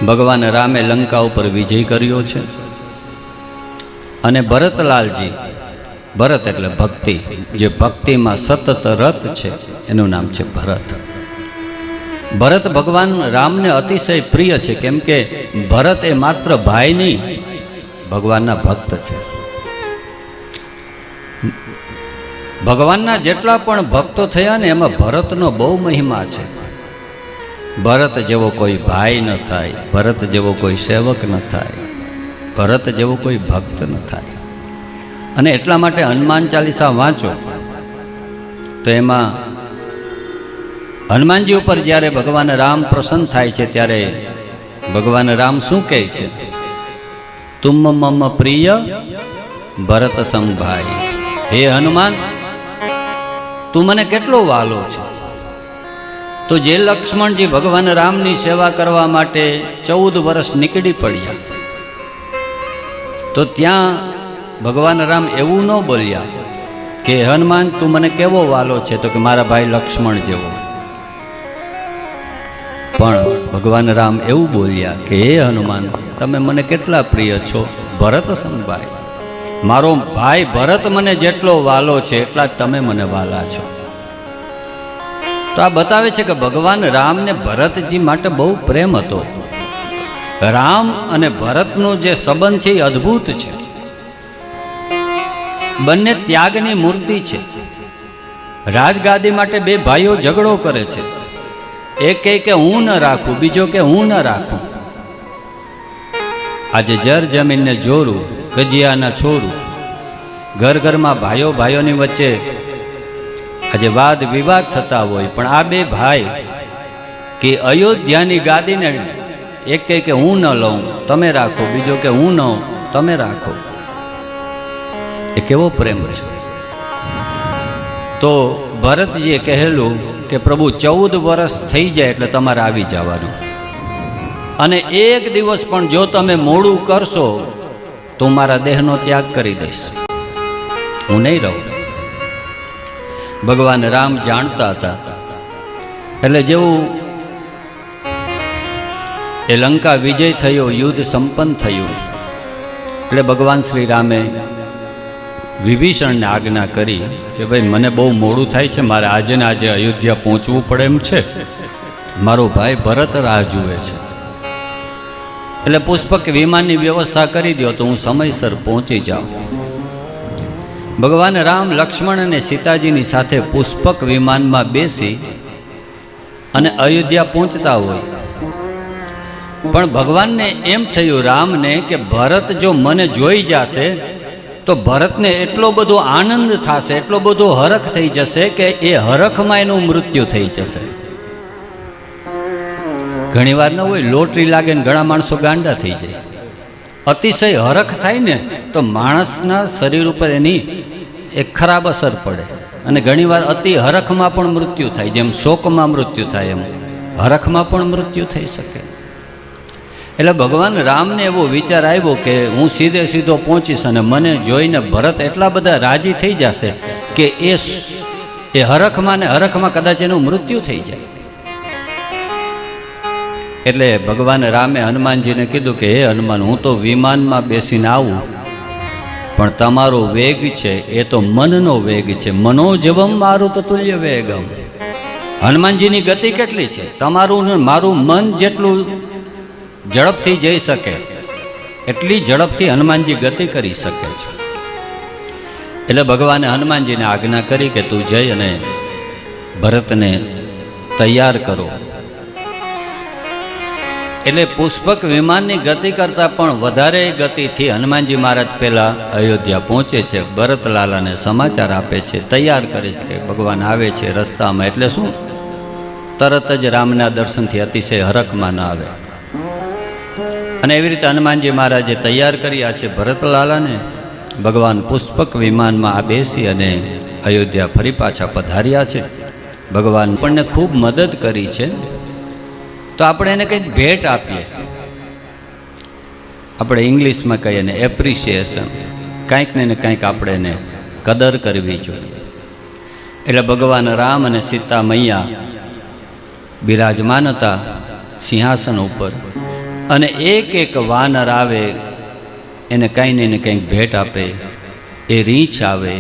ભગવાન રામે લંકા ઉપર વિજય કર્યો છે અને ભરતલાલજી, ભરત એટલે ભક્તિ, જે ભક્તિમાં સતત રત છે એનું નામ છે ભરત. ભરત ભગવાન રામને અતિશય પ્રિય છે, કેમ કે ભરત એ માત્ર ભાઈ નહીં, ભગવાનના ભક્ત છે. ભગવાનના જેટલા પણ ભક્તો થયા ને એમાં ભરતનો બહુ મહિમા છે. ભરત જેવો કોઈ ભાઈ ન થાય, ભરત જેવો કોઈ સેવક ન થાય, ભરત જેવો કોઈ ભક્ત ન થાય. અને એટલા માટે હનુમાન ચાલીસા વાંચો તો એમાં હનુમાનજી ઉપર જ્યારે ભગવાન રામ પ્રસન્ન થાય છે ત્યારે ભગવાન રામ શું કહે છે? તુમ મમ પ્રિય ભરત સમભાઈ. હે હનુમાન, તું મને કેટલો વાલો છે. તો જે લક્ષ્મણજી ભગવાન રામની સેવા કરવા માટે 14 વર્ષ નીકળી પડ્યા, તો ત્યાં ભગવાન રામ એવું ન બોલ્યા કે હનુમાન તું મને કેવો વાલો છે, તો કે મારા ભાઈ લક્ષ્મણ જેવો. પણ ભગવાન રામ એવું બોલ્યા કે હે હનુમાન, તમે મને કેટલા પ્રિય છો, ભરત સમભાઈ. મારો ભાઈ ભરત મને જેટલો વાલો છે એટલા જ તમે મને વાલા છો. તો આ બતાવે છે કે ભગવાન રામને ભરતજી માટે બહુ પ્રેમ હતો. રામ અને ભરતનો જે સંબંધ છે એ અદ્ભુત છે. બંને ત્યાગની મૂર્તિ છે. રાજગાદી માટે બે ભાઈઓ ઝઘડો કરે છે. એક કહે કે હું ન રાખું, બીજો કે હું ન રાખું. આજે જર જમીનને જોરું, ગજિયાના છોરું. ઘર ઘરમાં ભાઈઓ ભાઈઓની વચ્ચે આજે વાદ વિવાદ થતા હોય, પણ આ બે ભાઈ કે અયોધ્યાની ગાદીને એક કહે કે હું ન લઉં, તમે રાખો, બીજો કે હું ન, તમે રાખો. એ કેવો પ્રેમ છે. તો ભરતજીએ કહેલું કે પ્રભુ 14 વર્ષ થઈ જાય એટલે તમારે આવી જવાનું, અને એક દિવસ પણ જો તમે મોડું કરશો તો મારા દેહનો ત્યાગ કરી દઈશ, હું નહીં રહું. ભગવાન રામ જાણતા હતા. એટલે જેવું એ લંકા વિજય થયો, યુદ્ધ સંપન્ન થયું, એટલે ભગવાન શ્રી રામે વિભીષણને આજ્ઞા કરી કે ભાઈ મને બહુ મોડું થાય છે, મારે આજે ને આજે અયોધ્યા પહોંચવું પડે એમ છે, મારો ભાઈ ભરત રાહ જુએ છે, એટલે પુષ્પક વિમાનની વ્યવસ્થા કરી દો તો હું સમયસર પહોંચી જાઉં. ભગવાન રામ લક્ષ્મણ અને સીતાજીની સાથે પુષ્પક વિમાનમાં બેસી અને અયોધ્યા પહોંચતા હોય, પણ ભગવાનને એમ થયું રામને કે ભરત જો મને જોઈ જશે તો ભરતને એટલો બધો આનંદ થશે, એટલો બધો હરખ થઈ જશે કે એ હરખમાં એનું મૃત્યુ થઈ જશે. ઘણી વાર ન હોય, લોટરી લાગે ને ઘણા માણસો ગાંડા થઈ જાય. અતિશય હરખ થાય ને તો માણસના શરીર ઉપર એની એક ખરાબ અસર પડે, અને ઘણીવાર અતિ હરખમાં પણ મૃત્યુ થાય. જેમ શોકમાં મૃત્યુ થાય એમ હરખમાં પણ મૃત્યુ થઈ શકે. એટલે ભગવાન રામને એવો વિચાર આવ્યો કે હું સીધે સીધો પહોંચીશ અને મને જોઈને ભરત એટલા બધા રાજી થઈ જશે કે એ હરખમાં ને હરખમાં કદાચ એનું મૃત્યુ થઈ જાય. એટલે ભગવાન રામે હનુમાનજીને કીધું કે હે હનુમાન, હું તો વિમાનમાં બેસીને આવું, પણ તમારો વેગ છે એ તો મનનો વેગ છે. મનોજવમ મારું તો તુલ્ય વેગમ. હનુમાનજીની ગતિ કેટલી છે? તમારું ને મારું મન જેટલું ઝડપથી જઈ શકે એટલી ઝડપથી હનુમાનજી ગતિ કરી શકે છે. એટલે ભગવાને હનુમાનજીને આજ્ઞા કરી કે તું જઈ અને ભરતને તૈયાર કરો. એટલે પુષ્પક વિમાનની ગતિ કરતાં પણ વધારે ગતિથી હનુમાનજી મહારાજ પહેલાં અયોધ્યા પહોંચે છે. ભરતલાલાને સમાચાર આપે છે, તૈયાર કરે છે કે ભગવાન આવે છે રસ્તામાં. એટલે શું, તરત જ રામના દર્શનથી અતિશય હરખમાં ન આવે. અને એવી રીતે હનુમાનજી મહારાજે તૈયાર કર્યા છે ભરતલાલાને. ભગવાન પુષ્પક વિમાનમાં આ બેસી અને અયોધ્યા ફરી પાછા પધાર્યા છે. ભગવાન આપણને ખૂબ મદદ કરી છે, તો આપણે એને કંઈક ભેટ આપીએ. આપણે ઇંગ્લિશમાં કહીએ ને એપ્રિસિએશન, કાંઈક ને કાંઈક આપણે એને કદર કરવી જોઈએ. એટલે ભગવાન રામ અને સીતા મૈયા બિરાજમાન હતા સિંહાસન ઉપર. અને એક એક વાનર આવે એને કંઈ ને કંઈક ભેટ આપે, એ રીંછ આવે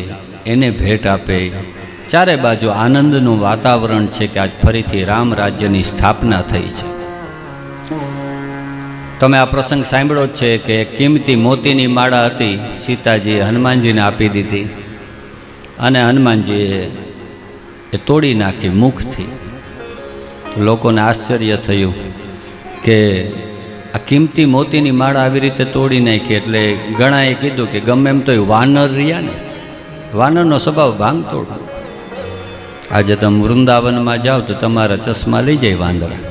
એને ભેટ આપે. ચારે બાજુ આનંદનું વાતાવરણ છે કે આજ ફરીથી રામ રાજ્યની સ્થાપના થઈ છે. તમે આ પ્રસંગ સાંભળ્યો જ છે કે કિંમતી મોતીની માળા હતી, સીતાજીએ હનુમાનજીને આપી દીધી અને હનુમાનજીએ એ તોડી નાખી મુખથી. લોકોને આશ્ચર્ય થયું કે આ કિંમતી મોતીની માળા આવી રીતે તોડી નાખી. એટલે ઘણાએ કીધું કે ગમે એમ તો એ વાનર રહ્યા ને, વાનરનો સ્વભાવ ભાંગતોડ. આજે તમે વૃંદાવનમાં જાઓ તો તમારા ચશ્મા લઈ જાય વાંદરા,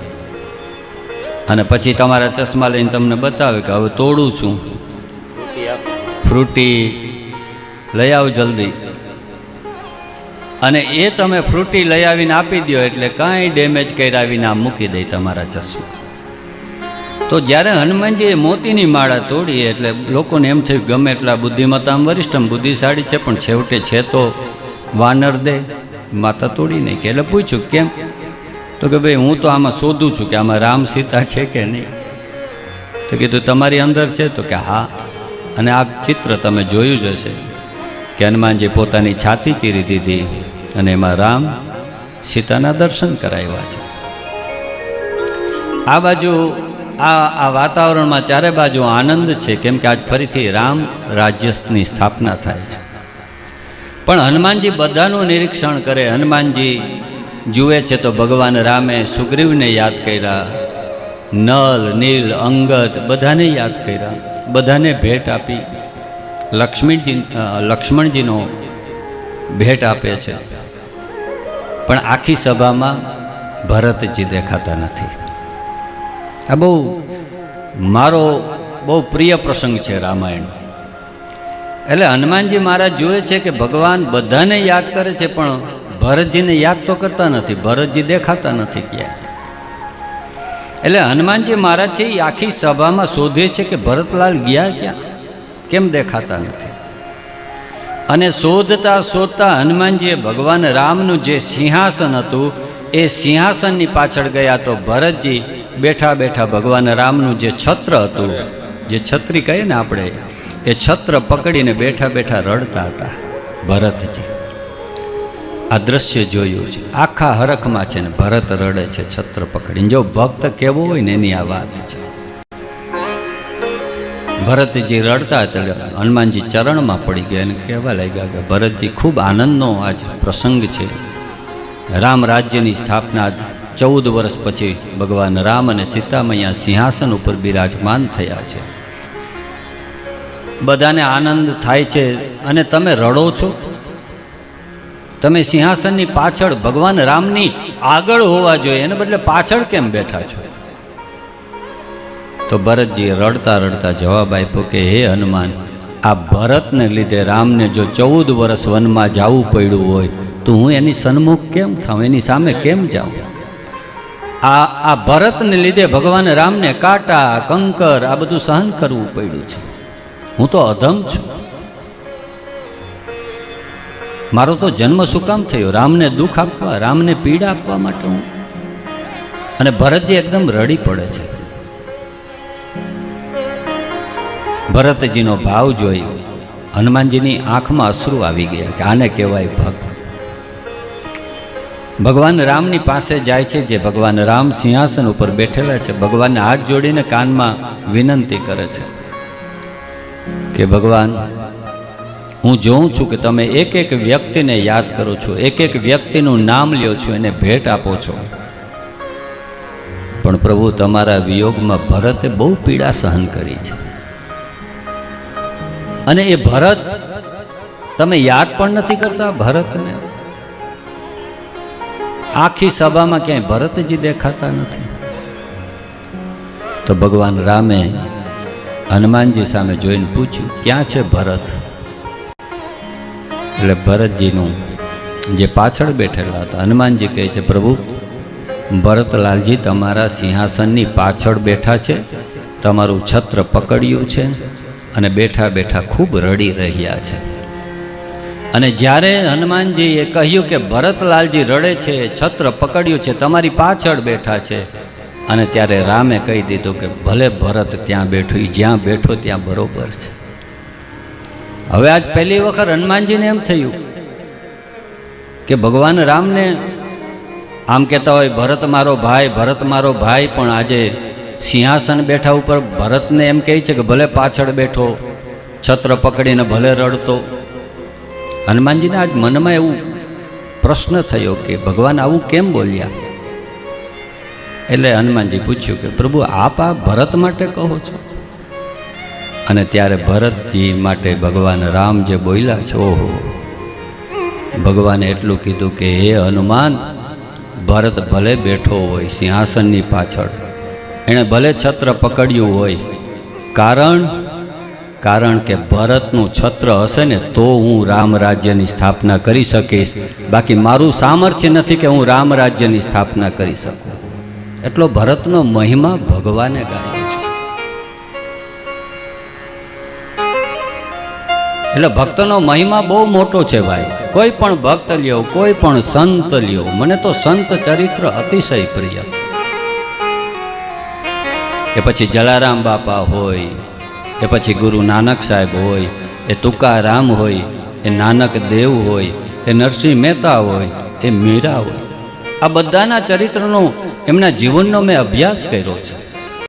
અને પછી તમારા ચશ્મા લઈને તમને બતાવે કે હવે તોડું છું, ફ્રૂટી લઈ આવ જલ્દી. અને એ તમે ફ્રૂટી લઈ આવીને આપી દો એટલે કાંઈ ડેમેજ કર્યા વિના મૂકી દે તમારા ચશ્મા. તો જ્યારે હનુમાનજીએ મોતીની માળા તોડી એટલે લોકોને એમ થયું ગમે એટલા બુદ્ધિમત્તામ વરિષ્ઠમ, બુદ્ધિશાળી છે પણ છેવટે છે તો વાનર દે, માતા તોડી નહીં. એટલે પૂછ્યું કેમ? તો કે ભાઈ હું તો આમાં શોધું છું કે આમાં રામ સીતા છે કે નહીં. તો કીધું તમારી અંદર છે? તો કે હા. અને આ ચિત્ર તમે જોયું જ હશે કે હનુમાનજી પોતાની છાતી ચીરી દીધી અને એમાં રામ સીતાના દર્શન કરાવ્યા છે. આ બાજુ આ વાતાવરણમાં ચારે બાજુ આનંદ છે, કેમ કે આજ ફરીથી રામ રાજ્યની સ્થાપના થાય છે. પણ હનુમાનજી બધાનું નિરીક્ષણ કરે. હનુમાનજી જુએ છે તો ભગવાન રામે સુગ્રીવને યાદ કર્યા, નલ, નીલ, અંગદ બધાને યાદ કર્યા, બધાને ભેટ આપી. લક્ષ્મણજીનો ભેટ આપે છે. પણ આખી સભામાં ભરતજી દેખાતા નથી. આ મારો બહુ પ્રિય પ્રસંગ છે રામાયણ. એટલે હનુમાનજી મહારાજ જુએ છે કે ભગવાન બધાને યાદ કરે છે પણ ભરતજીને યાદ તો કરતા નથી, ભરતજી દેખાતા નથી ક્યાંય. એટલે હનુમાનજી મહારાજ છે એ આખી સભામાં શોધે છે કે ભરતલાલ ગયા ક્યાં, કેમ દેખાતા નથી. અને શોધતા શોધતા હનુમાનજીએ ભગવાન રામનું જે સિંહાસન હતું એ સિંહાસનની પાછળ ગયા તો ભરતજી બેઠા બેઠા ભગવાન રામનું જે છત્ર હતું, જે છત્રી કહીએ ને આપણે, એ છત્ર પકડીને બેઠા બેઠા રડતા હતા ભરતજી. આ દ્રશ્ય જોયું છે, આખા હરખમાં છે ને ભરત રડે છે છત્ર પકડીને. જો ભક્ત કેવો હોય ને એની આ વાત છે. ભરતજી રડતા હતા, હનુમાનજી ચરણમાં પડી ગયા અને કહેવા લાગ્યા કે ભરતજી ખૂબ આનંદનો આજ પ્રસંગ છે. રામ રાજ્યની સ્થાપના 14 વર્ષ પછી ભગવાન રામ અને સીતામૈયા સિંહાસન ઉપર બિરાજમાન થયા છે. બધાને આનંદ થાય છે અને તમે રડો છો. તમે સિંહાસનની પાછળ ભગવાન રામની આગળ હોવા જોઈએ, એને બદલે પાછળ કેમ બેઠા છો? તો ભરતજીએ રડતા રડતા જવાબ આપ્યો કે હે હનુમાન, આ ભરતને લીધે રામને જો 14 વર્ષ વનમાં જવું પડ્યું હોય તો હું એની સન્મુખ કેમ થાઉં, એની સામે કેમ જાઉં? આ ભરતને લીધે ભગવાન રામને કાંટા, કંકર આ બધું સહન કરવું પડ્યું છે. હું તો અધમ છું. મારો તો જન્મ શું કામ થયો? રામને દુઃખ આપવા, રામને પીડા આપવા માટે હું. અને ભરતજી એકદમ રડી પડે છે. ભરતજીનો ભાવ જોઈ હનુમાનજીની આંખમાં અશ્રુ આવી ગયા કે આને કહેવાય ભક્ત. ભગવાન રામની પાસે જાય છે, જે ભગવાન રામ સિંહાસન ઉપર બેઠેલા છે. ભગવાનને હાથ જોડીને કાનમાં વિનંતી કરે છે કે ભગવાન, હું જોઉં છું કે તમે એક એક વ્યક્તિને યાદ કરો છો, એક એક વ્યક્તિનું નામ લ્યો છો, એને ભેટ આપો છો. પણ પ્રભુ, તમારા વિયોગમાં ભરતે બહુ પીડા સહન કરી છે. અને એ ભરત તમે યાદ પણ નથી કરતા ભરતને. આખી સભામાં ક્યાંય ભરતજી દેખાતા નથી. તો ભગવાન રામે હનુમાનજી સામે જોઈને પૂછ્યું, ક્યાં છે ભરત? એટલે ભરતજીનું જે પાછળ બેઠેલા હતા, હનુમાનજી કહે છે, પ્રભુ, ભરતલાલજી તમારા સિંહાસનની પાછળ બેઠા છે, તમારું છત્ર પકડ્યું છે અને બેઠા બેઠા ખૂબ રડી રહ્યા છે. અને જ્યારે હનુમાનજીએ કહ્યું કે ભરતલાલજી રડે છે, છત્ર પકડ્યું છે, તમારી પાછળ બેઠા છે, અને ત્યારે રામે કહી દીધું કે ભલે ભરત ત્યાં બેઠો, એ જ્યાં બેઠો ત્યાં બરોબર છે. હવે આજ પહેલી વખત હનુમાનજીને એમ થયું કે ભગવાન રામને આમ કહેતા હોય ભરત મારો ભાઈ, ભરત મારો ભાઈ, પણ આજે સિંહાસન બેઠા ઉપર ભરતને એમ કહે છે કે ભલે પાછળ બેઠો, છત્ર પકડીને ભલે રડતો. હનુમાનજીને આજ મનમાં એવું પ્રશ્ન થયો કે ભગવાન આવું કેમ બોલ્યા. એટલે હનુમાનજી પૂછ્યું કે પ્રભુ આપ આ ભરત માટે કહો છો? અને ત્યારે ભરતજી માટે ભગવાન રામ જે બોલ્યા છે, ઓહો, ભગવાને એટલું કીધું કે હે હનુમાન, ભરત ભલે બેઠો હોય સિંહાસનની પાછળ, એણે ભલે છત્ર પકડ્યું હોય, કારણ કે ભરતનું છત્ર હશે ને તો હું રામ રાજ્યની સ્થાપના કરી શકીશ, બાકી મારું સામર્થ્ય નથી કે હું રામ રાજ્યની સ્થાપના કરી શકું. એટલો ભરતનો મહિમા ભગવાને ગાયો છે. એટલે ભક્તનો મહિમા બહુ મોટો છે ભાઈ. કોઈ પણ ભક્ત લ્યો, કોઈ પણ સંત લ્યો, મને તો સંત ચરિત્ર અતિશય પ્રિય. એ પછી જલારામ બાપા હોય, એ પછી ગુરુ નાનક સાહેબ હોય, એ તુકારામ હોય, એ નાનક દેવ હોય, એ નરસિંહ મહેતા હોય, એ મીરા હોય, આ બધાના ચરિત્રનો, એમના જીવનનો મેં અભ્યાસ કર્યો છે.